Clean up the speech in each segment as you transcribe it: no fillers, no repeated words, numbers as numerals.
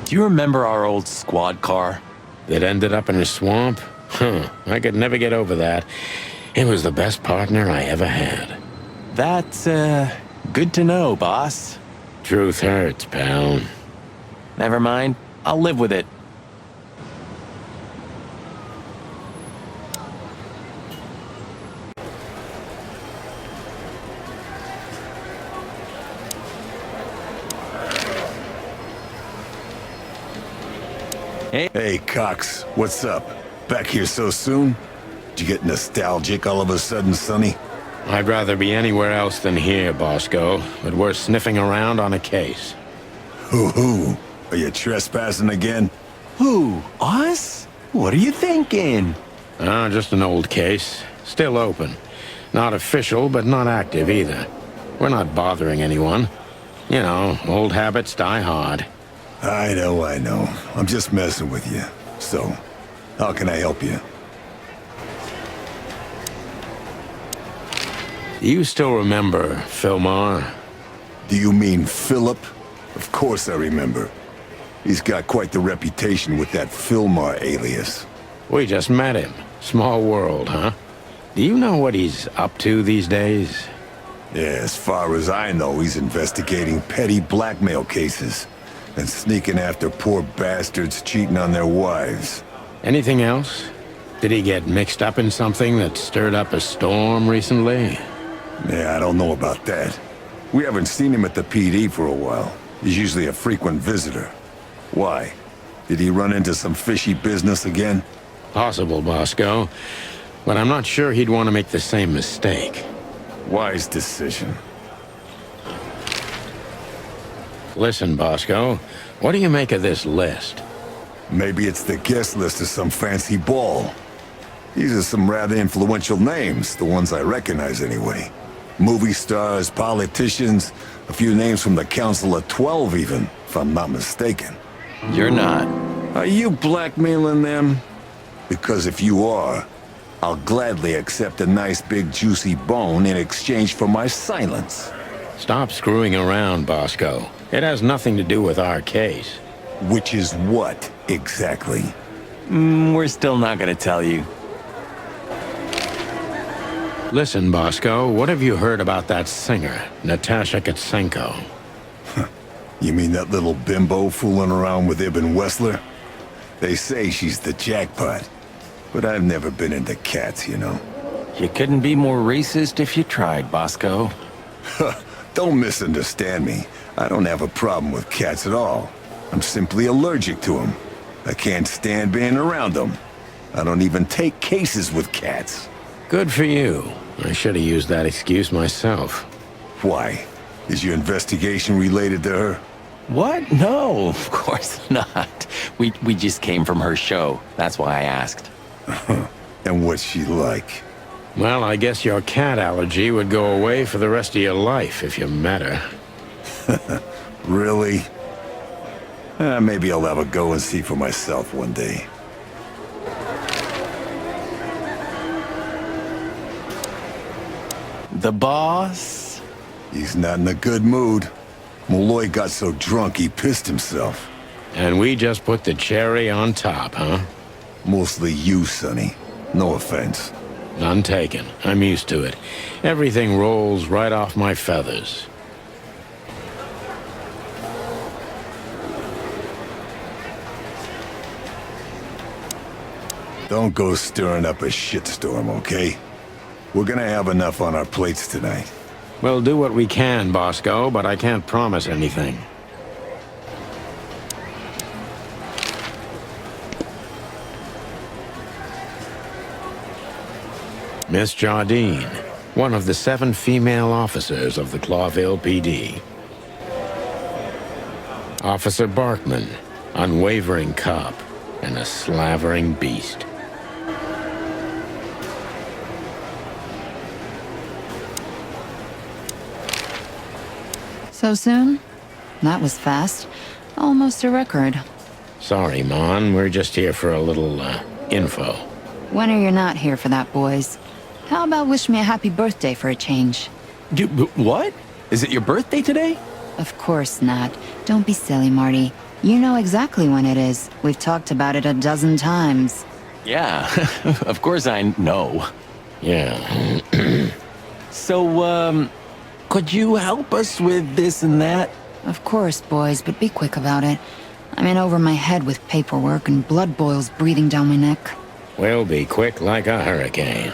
Do you remember our old squad car? That ended up in a swamp? Huh, I could never get over that. It was the best partner I ever had. That's, good to know, boss. Truth hurts, pal. Never mind. I'll live with it. Hey, Cox, what's up? Back here so soon? Did you get nostalgic all of a sudden, Sonny? I'd rather be anywhere else than here, Bosco, but we're sniffing around on a case. Hoo-hoo. Are you trespassing again? Who? Us? What are you thinking? Just an old case. Still open. Not official, but not active either. We're not bothering anyone. You know, old habits die hard. I know. I'm just messing with you. So, how can I help you? Do you still remember Philmar? Do you mean Philip? Of course I remember. He's got quite the reputation with that Philmar alias. We just met him. Small world, huh? Do you know what he's up to these days? Yeah, as far as I know, he's investigating petty blackmail cases and sneaking after poor bastards cheating on their wives. Anything else? Did he get mixed up in something that stirred up a storm recently? Yeah, I don't know about that. We haven't seen him at the PD for a while. He's usually a frequent visitor. Why? Did he run into some fishy business again? Possible, Bosco. But I'm not sure he'd want to make the same mistake. Wise decision. Listen, Bosco, what do you make of this list? Maybe it's the guest list of some fancy ball. These are some rather influential names, the ones I recognize anyway. Movie stars, politicians, a few names from the Council of 12 even, if I'm not mistaken. You're not. Are you blackmailing them? Because if you are, I'll gladly accept a nice big juicy bone in exchange for my silence. Stop screwing around, Bosco. It has nothing to do with our case. Which is what, exactly? We're still not gonna tell you. Listen, Bosco, what have you heard about that singer, Natasha Katsenko? You mean that little bimbo fooling around with Ibn Wessler? They say she's the jackpot, but I've never been into cats, you know. You couldn't be more racist if you tried, Bosco. Don't misunderstand me. I don't have a problem with cats at all. I'm simply allergic to them. I can't stand being around them. I don't even take cases with cats. Good for you. I should have used that excuse myself. Why? Is your investigation related to her? What? No, of course not. We just came from her show. That's why I asked. And what's she like? Well, I guess your cat allergy would go away for the rest of your life if you met her. Really? Maybe I'll have a go and see for myself one day. The boss? He's not in a good mood. Malloy got so drunk he pissed himself. And we just put the cherry on top, huh? Mostly you, Sonny. No offense. None taken. I'm used to it. Everything rolls right off my feathers. Don't go stirring up a shitstorm, okay? We're gonna have enough on our plates tonight. We'll do what we can, Bosco, but I can't promise anything. Miss Jardine, one of the 7 female officers of the Clawville PD. Officer Barkman, unwavering cop and a slavering beast. So soon? That was fast. Almost a record. Sorry, Mon, we're just here for a little, info. When are you not here for that, boys? How about wish me a happy birthday for a change? What? Is it your birthday today? Of course not. Don't be silly, Marty. You know exactly when it is. We've talked about it a dozen times. Yeah, of course I know. Yeah. So, could you help us with this and that? Of course, boys, but be quick about it. I'm in over my head with paperwork and blood boils breathing down my neck. We'll be quick like a hurricane.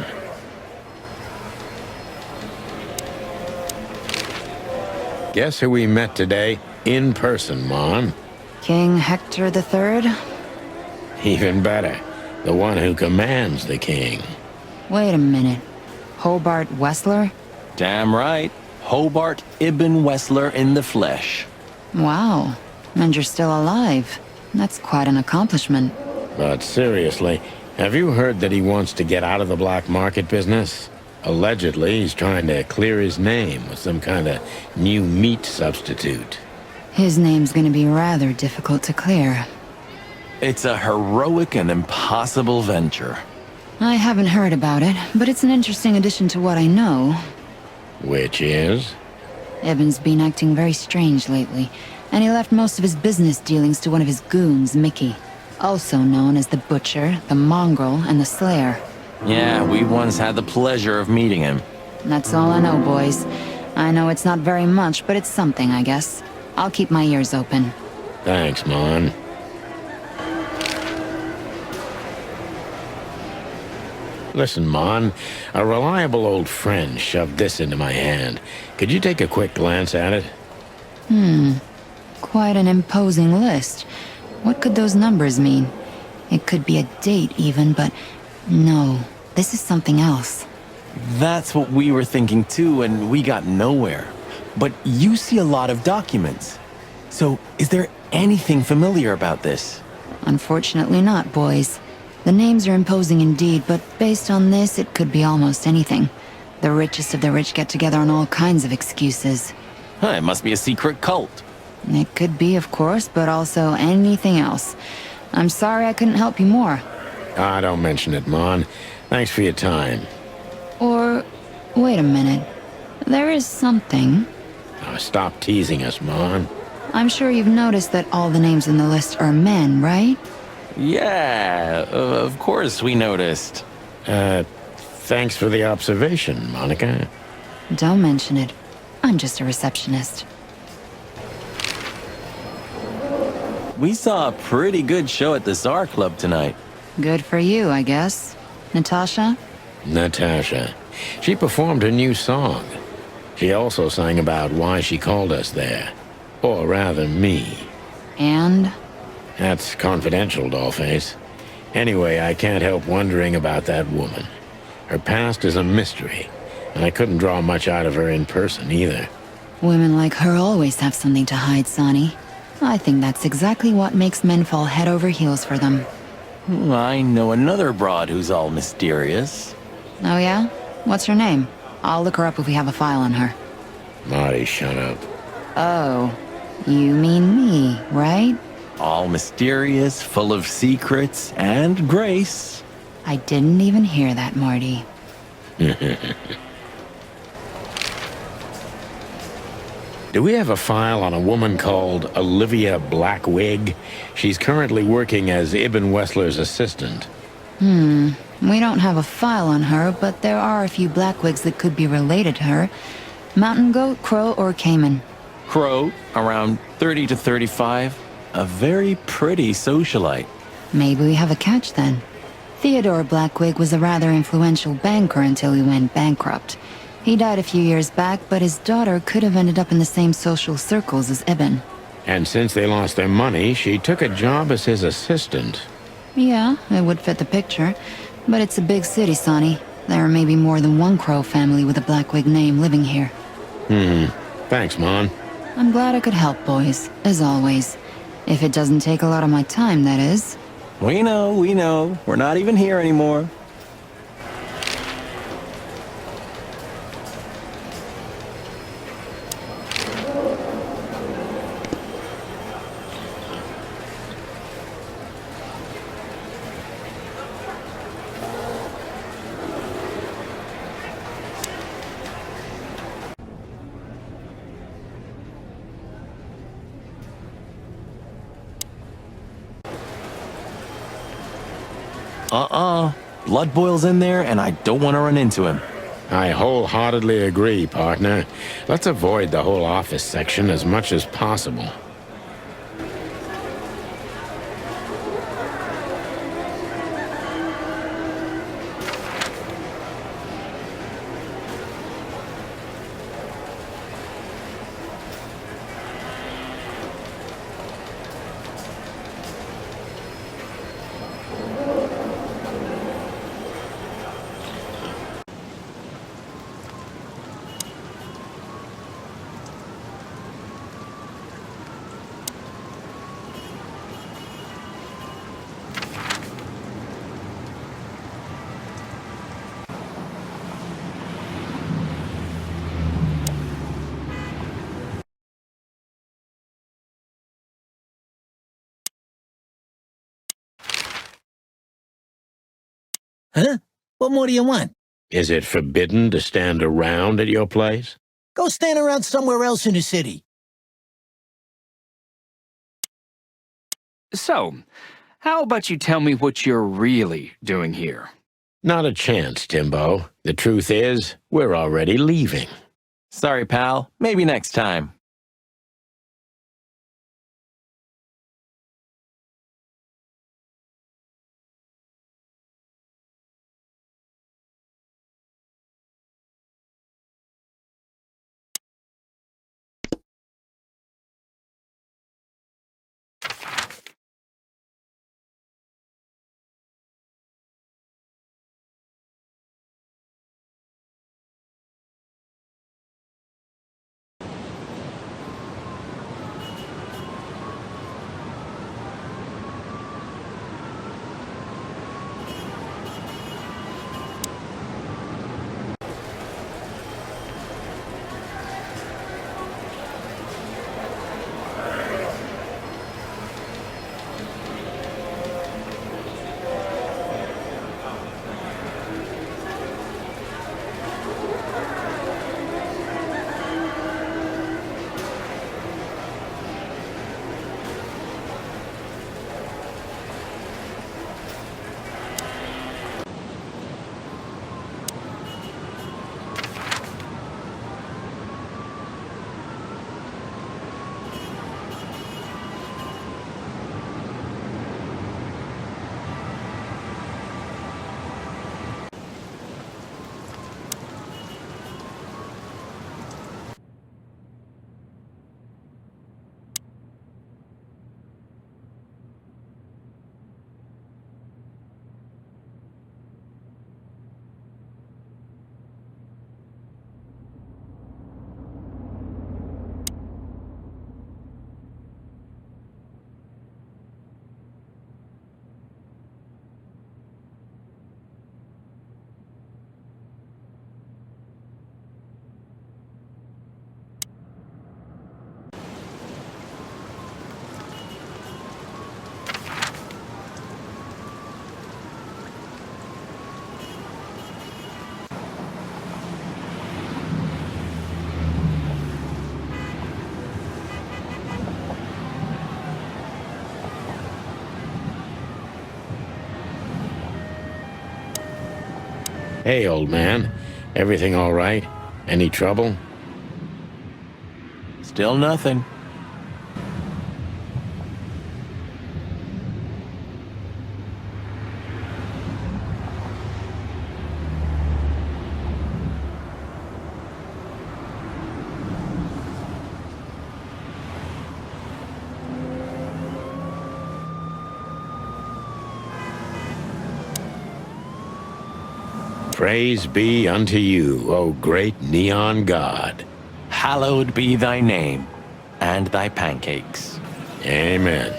Guess who we met today? In person, Mon. King Hector III? Even better. The one who commands the king. Wait a minute. Hobart Wessler? Damn right. Hobart Ibn Wessler in the flesh. Wow. And you're still alive. That's quite an accomplishment. But seriously, have you heard that he wants to get out of the black market business? Allegedly, he's trying to clear his name with some kind of new meat substitute. His name's gonna be rather difficult to clear. It's a heroic and impossible venture. I haven't heard about it, but it's an interesting addition to what I know. Which is? Ibn's been acting very strange lately, and he left most of his business dealings to one of his goons, Mickey. Also known as the Butcher, the Mongrel, and the Slayer. Yeah, we once had the pleasure of meeting him. That's all I know, boys. I know it's not very much, but it's something, I guess. I'll keep my ears open. Thanks, Mon. Listen, Mon, a reliable old friend shoved this into my hand. Could you take a quick glance at it? Quite an imposing list. What could those numbers mean? It could be a date even, but no, this is something else. That's what we were thinking too, and we got nowhere. But you see a lot of documents. So, is there anything familiar about this? Unfortunately not, boys. The names are imposing indeed, but based on this, it could be almost anything. The richest of the rich get together on all kinds of excuses. Huh, it must be a secret cult. It could be, of course, but also anything else. I'm sorry I couldn't help you more. Ah, don't mention it, Mon. Thanks for your time. Or, wait a minute. There is something. Oh, stop teasing us, Mon. I'm sure you've noticed that all the names in the list are men, right? Yeah, of course we noticed. Thanks for the observation, Monica. Don't mention it. I'm just a receptionist. We saw a pretty good show at the Tsar Club tonight. Good for you, I guess. Natasha? Natasha. She performed her new song. She also sang about why she called us there. Or rather, me. And? That's confidential, Dollface. Anyway, I can't help wondering about that woman. Her past is a mystery, and I couldn't draw much out of her in person either. Women like her always have something to hide, Sonny. I think that's exactly what makes men fall head over heels for them. I know another broad who's all mysterious. Oh yeah? What's her name? I'll look her up if we have a file on her. Marty, shut up. Oh, you mean me, right? All mysterious, full of secrets, and grace. I didn't even hear that, Marty. Do we have a file on a woman called Olivia Blackwig? She's currently working as Ibn Wessler's assistant. We don't have a file on her, but there are a few Blackwigs that could be related to her. Mountain goat, crow, or caiman. Crow, around 30 to 35. A very pretty socialite. Maybe we have a catch then. Theodore Blackwig was a rather influential banker until he went bankrupt. He died a few years back, but his daughter could have ended up in the same social circles as Ibn. And since they lost their money, she took a job as his assistant. Yeah, it would fit the picture. But it's a big city, Sonny. There may be more than one Crow family with a Blackwig name living here. Thanks, Mon. I'm glad I could help, boys, as always. If it doesn't take a lot of my time, that is. We know, we know. We're not even here anymore. Blood boils in there, and I don't want to run into him. I wholeheartedly agree, partner. Let's avoid the whole office section as much as possible. Huh? What more do you want? Is it forbidden to stand around at your place? Go stand around somewhere else in the city. So, how about you tell me what you're really doing here? Not a chance, Timbo. The truth is, we're already leaving. Sorry, pal. Maybe next time. Hey, old man. Everything all right? Any trouble? Still nothing. Praise be unto you, O great neon god. Hallowed be thy name, and thy pancakes. Amen.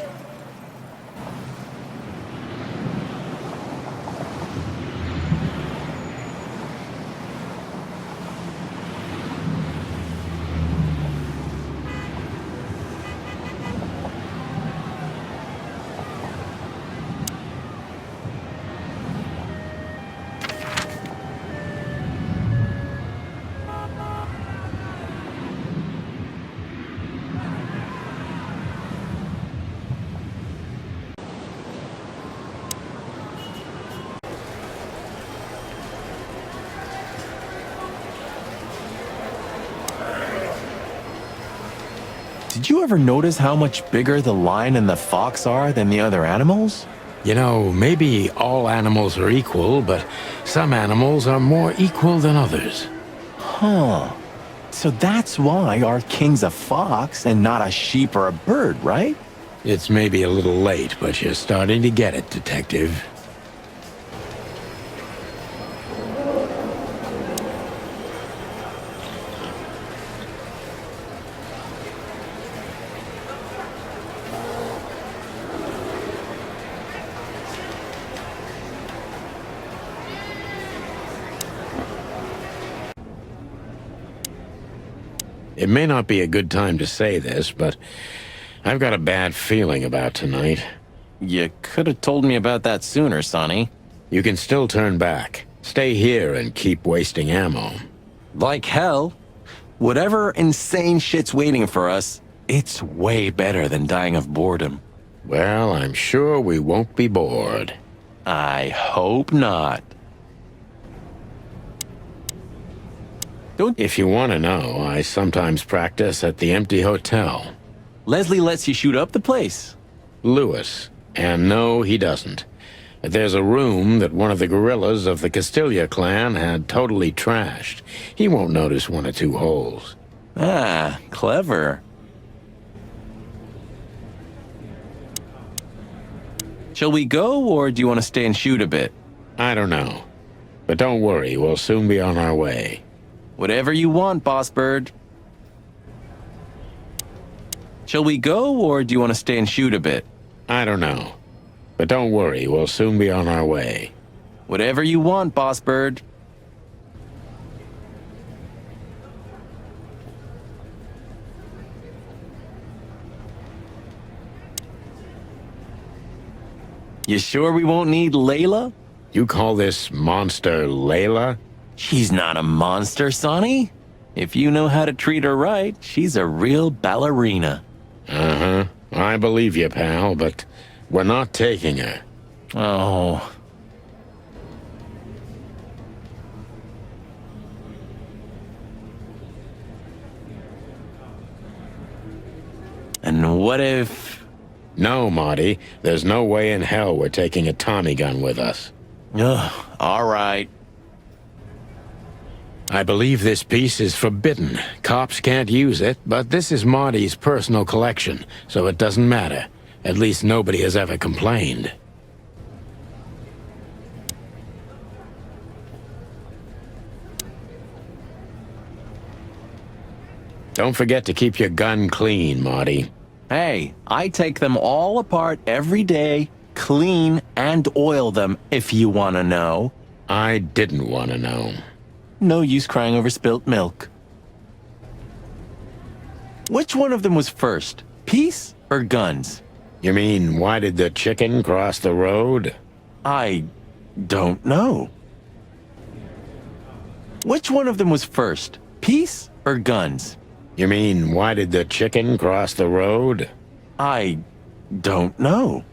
did you ever notice how much bigger the lion and the fox are than the other animals? You know, maybe all animals are equal, but some animals are more equal than others. Huh. So that's why our king's a fox and not a sheep or a bird, right? It's maybe a little late, but you're starting to get it, Detective. It may not be a good time to say this, but I've got a bad feeling about tonight. You could have told me about that sooner, Sonny. You can still turn back. Stay here and keep wasting ammo. Like hell. Whatever insane shit's waiting for us, it's way better than dying of boredom. Well, I'm sure we won't be bored. I hope not. If you want to know, I sometimes practice at the empty hotel. Leslie lets you shoot up the place. Lewis. And no, he doesn't. There's a room that one of the guerrillas of the Castilla clan had totally trashed. He won't notice one or two holes. Ah, clever. Shall we go, or do you want to stay and shoot a bit? I don't know. But don't worry, we'll soon be on our way. Whatever you want, Boss Bird. Shall we go, or do you want to stay and shoot a bit? I don't know. But don't worry, we'll soon be on our way. Whatever you want, Boss Bird. You sure we won't need Layla? You call this monster Layla? She's not a monster, Sonny. If you know how to treat her right, she's a real ballerina. Uh-huh. I believe you, pal, but we're not taking her. Oh. And what if... No, Marty. There's no way in hell we're taking a Tommy gun with us. Ugh, all right. I believe this piece is forbidden. Cops can't use it, but this is Marty's personal collection, so it doesn't matter. At least nobody has ever complained. Don't forget to keep your gun clean, Marty. Hey, I take them all apart every day, clean and oil them, if you want to know. I didn't want to know. No use crying over spilt milk. Which one of them was first, peace or guns? You mean, why did the chicken cross the road? I don't know. Which one of them was first, peace or guns? You mean, why did the chicken cross the road? I don't know.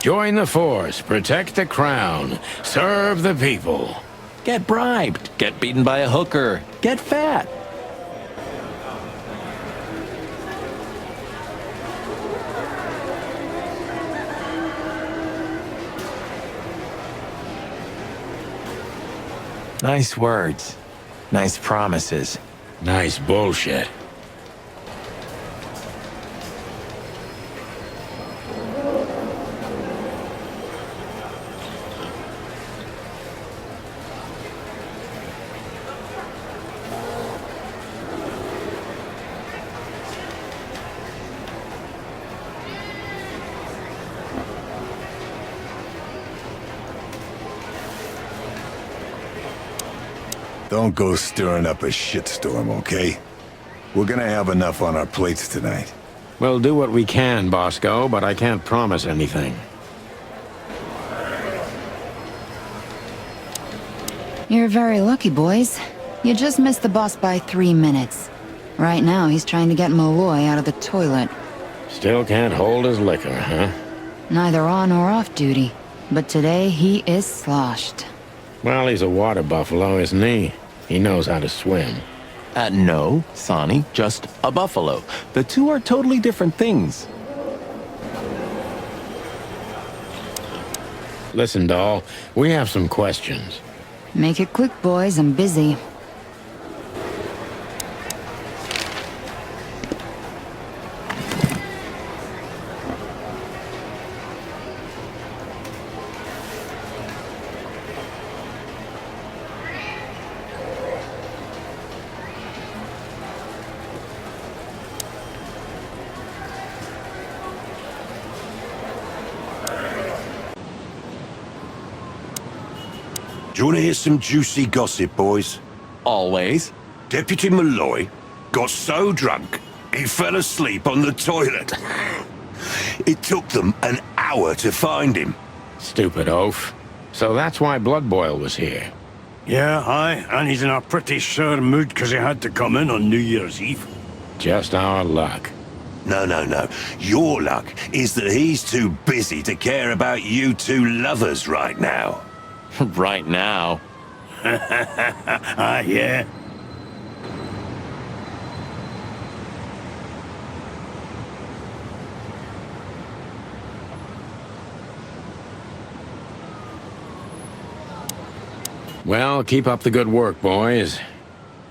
Join the force, protect the crown, serve the people. Get bribed, get beaten by a hooker, get fat. Nice words. Nice promises. Nice bullshit. Don't go stirring up a shitstorm, okay? We're gonna have enough on our plates tonight. We'll do what we can, Bosco, but I can't promise anything. You're very lucky, boys. You just missed the boss by 3 minutes. Right now, he's trying to get Malloy out of the toilet. Still can't hold his liquor, huh? neither on or off duty. But today he is sloshed. Well, he's a water buffalo, isn't he? He knows how to swim. No, Sonny, just a buffalo. The two are totally different things. Listen, doll, we have some questions. Make it quick, boys. I'm busy. Do you want to hear some juicy gossip, boys? Always. Deputy Malloy got so drunk, he fell asleep on the toilet. It took them an hour to find him. Stupid oaf. So that's why Blood Boil was here. Yeah, aye, and he's in a pretty sore mood because he had to come in on New Year's Eve. Just our luck. No. Your luck is that he's too busy to care about you two lovers right now. Right now. Ah, yeah. Well, keep up the good work, boys.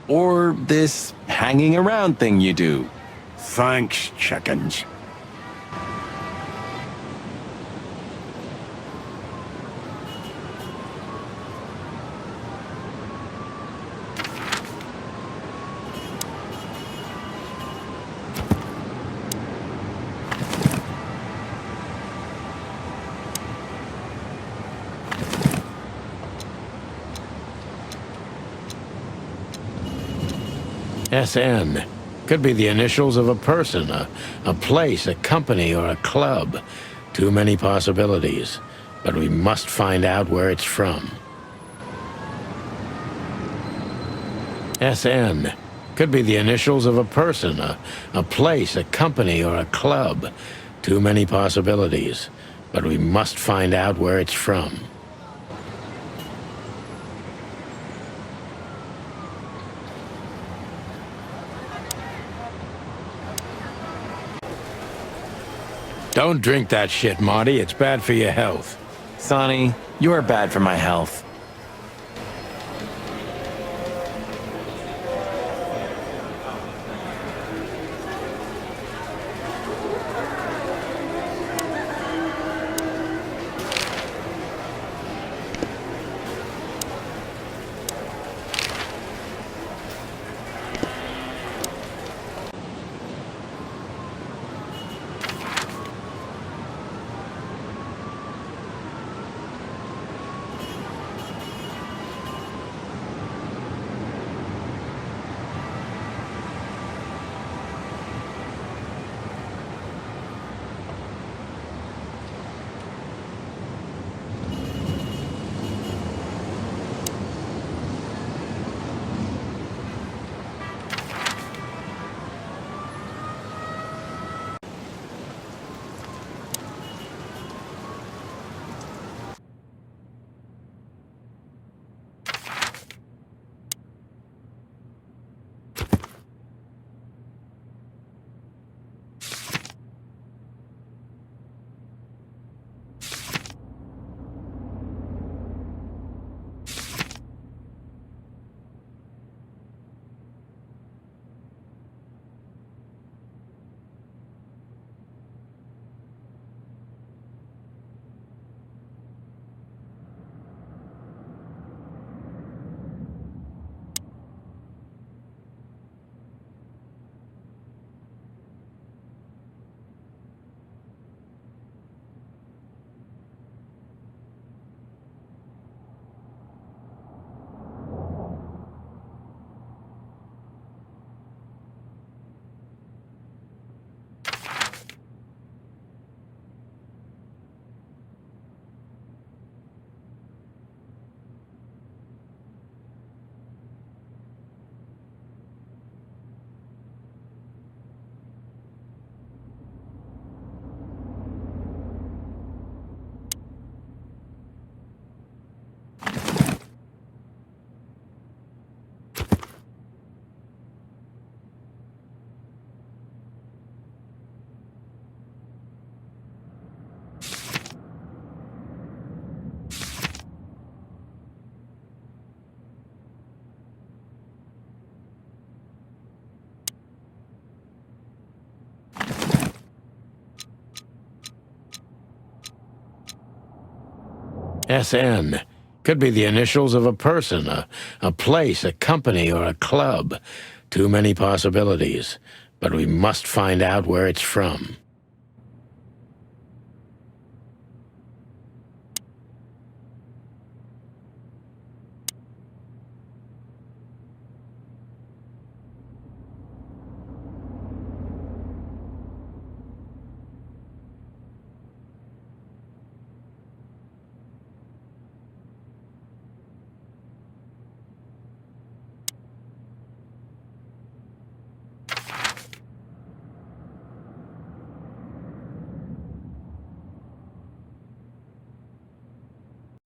Or this hanging around thing you do. Thanks, chickens. SN. Could be the initials of a person, a place, a company, or a club. Too many possibilities. But we must find out where it's from. SN. Could be the initials of a person, a place, a company, or a club. Too many possibilities. But we must find out where it's from. Don't drink that shit, Marty. It's bad for your health. Sonny, you are bad for my health. SN. Could be the initials of a person, a place, a company, or a club. Too many possibilities. But we must find out where it's from.